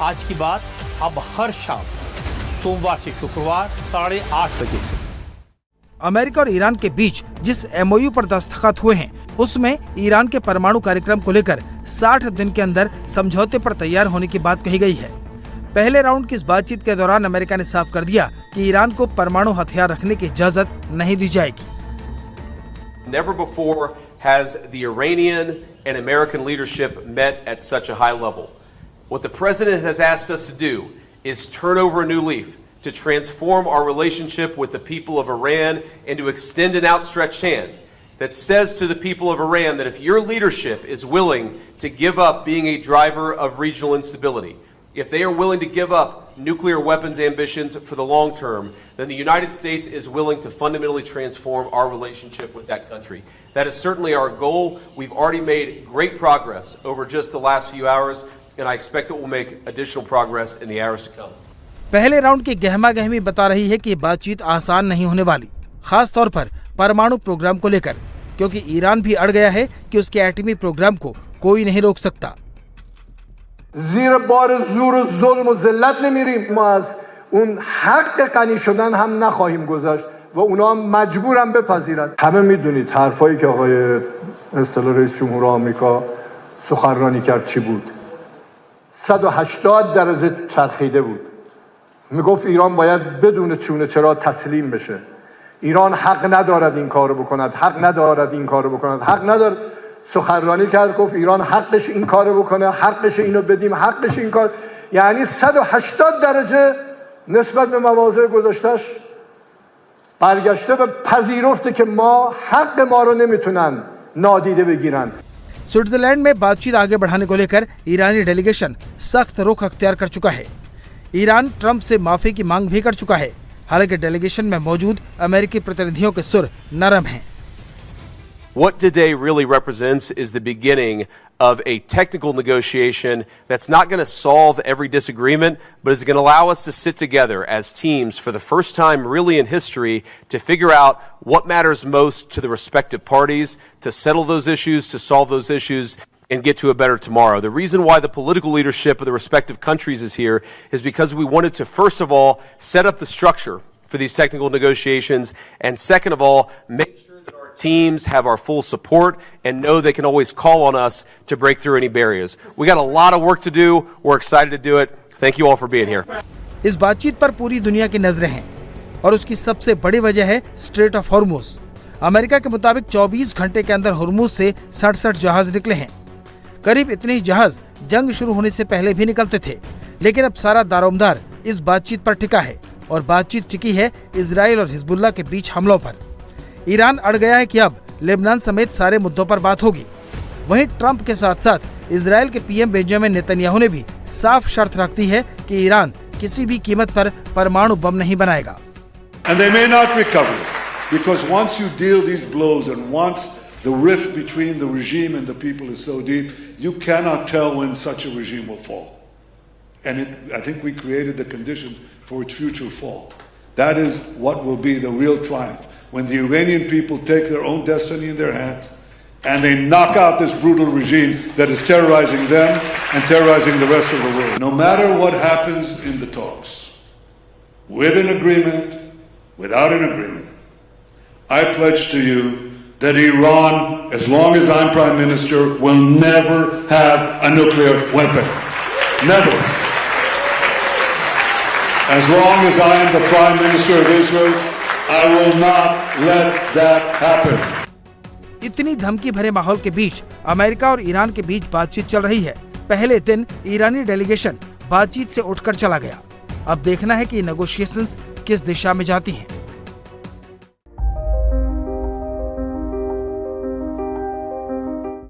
आज की बात अब हर शाम सोमवार से शुक्रवार 8:30 बजे से। अमेरिका और ईरान के बीच जिस MOU पर दस्तखत हुए हैं उसमें ईरान के परमाणु कार्यक्रम को लेकर 60 दिन के अंदर समझौते पर तैयार होने की बात कही गई है। पहले राउंड की इस बातचीत के दौरान अमेरिका ने साफ कर दिया कि ईरान को परमाणु हथियार रखने की इजाजत नहीं दी जाएगी। Never before has the Iranian and American leadership met at such a high level. What the president has asked us to do is turn over a new leaf, to transform our relationship with the people of Iran and to extend an outstretched hand that says to the people of Iran that if your leadership is willing to give up being a driver of regional instability, if they are willing to give up nuclear weapons ambitions for the long term, then the United States is willing to fundamentally transform our relationship with that country. That is certainly our goal. We've already made great progress over just the last few hours, and I expect that we'll make additional progress in the hours to come. पहले round की गहमा-गहमी बता रही है कि बातचीत आसान नहीं होने वाली, खास तौर पर परमाणु प्रोग्राम को लेकर, क्योंकि ईरान भी अड़ गया है कि उसके एटमी प्रोग्राम को कोई नहीं रोक सकता। زیر بار زور و ظلم و ذلت نمیریم. ما از اون حق غنی شدن هم نخواهیم گذاشت و اونا هم مجبورن بپذیرن. همه میدونید حرفایی که آقای اصطلاح رئیس جمهور آمریکا سخنرانی کرد چی بود. 180 درجه چرخیده بود. میگفت ایران باید بدون چونه چرا تسلیم بشه. ایران حق ندارد این کارو بکند. حق ندارد این کارو بکند. حق ندارد. سخنرانی کرد گفت ایران حقش این کارو بکنه، حقش اینو بدیم، حقش این کار، یعنی 180 درجه نسبت به مواضع گذاشتش برگشته و پذیرفته که ما حق ما رو نمیتونن نادیده بگیرن. स्विट्जरलैंड में बातचीत आगे बढ़ाने को लेकर ईरानी डेलीगेशन सख्त रुख अख्तियार कर चुका है। ईरान ट्रंप से माफी की मांग भी कर चुका है। हालांकि डेलीगेशन में मौजूद अमेरिकी प्रतिनिधियों के सुर नरम हैं। What today really represents is the beginning of a technical negotiation that's not going to solve every disagreement, but is going to allow us to sit together as teams for the first time really in history to figure out what matters most to the respective parties, to settle those issues, to solve those issues, and get to a better tomorrow. The reason why the political leadership of the respective countries is here is because we wanted to, first of all, set up the structure for these technical negotiations, and second of all, make sure teams have our full support and know they can always call on us to break through any barriers. We got a lot of work to do. We're excited to do it. Thank you all for being here. इस बातचीत पर पूरी दुनिया की नजरें हैं और उसकी सबसे बड़ी वजह है स्ट्रेट ऑफ हॉर्मुज। अमेरिका के मुताबिक 24 घंटे के अंदर हॉर्मुज से 67 जहाज निकले हैं। करीब इतने ही जहाज जंग शुरू होने से पहले भी निकलते थे, लेकिन अब सारा दारोमदार इस बातचीत पर टिका है और बातचीत टिकी है इजराइल और हिजबुल्लाह के बीच हमलों पर। ईरान अड़ गया है कि अब लेबनान समेत सारे मुद्दों पर बात होगी। वहीं ट्रंप के साथ साथ इजराइल के पीएम बेंजामिन नेतन्याहू ने भी साफ शर्त रख दी है कि ईरान किसी भी कीमत पर परमाणु बम नहीं बनाएगा। And they may not recover, because once you deal these blows and once the rift between the regime and the people is so deep, you cannot tell when such a regime will fall. And I think we created the conditions for its future fall. That is what will be the real triumph. When the Iranian people take their own destiny in their hands and they knock out this brutal regime that is terrorizing them and terrorizing the rest of the world. No matter what happens in the talks, with an agreement, without an agreement, I pledge to you that Iran, as long as I'm Prime Minister, will never have a nuclear weapon. Never. As long as I am the Prime Minister of Israel, I will not let that happen. इतनी धमकी भरे माहौल के बीच America और Iran के बीच बातचीत चल रही है। पहले दिन ईरानी डेलीगेशन बातचीत से उठकर चला गया। अब देखना है कि नेगोशिएशंस किस दिशा में जाती हैं।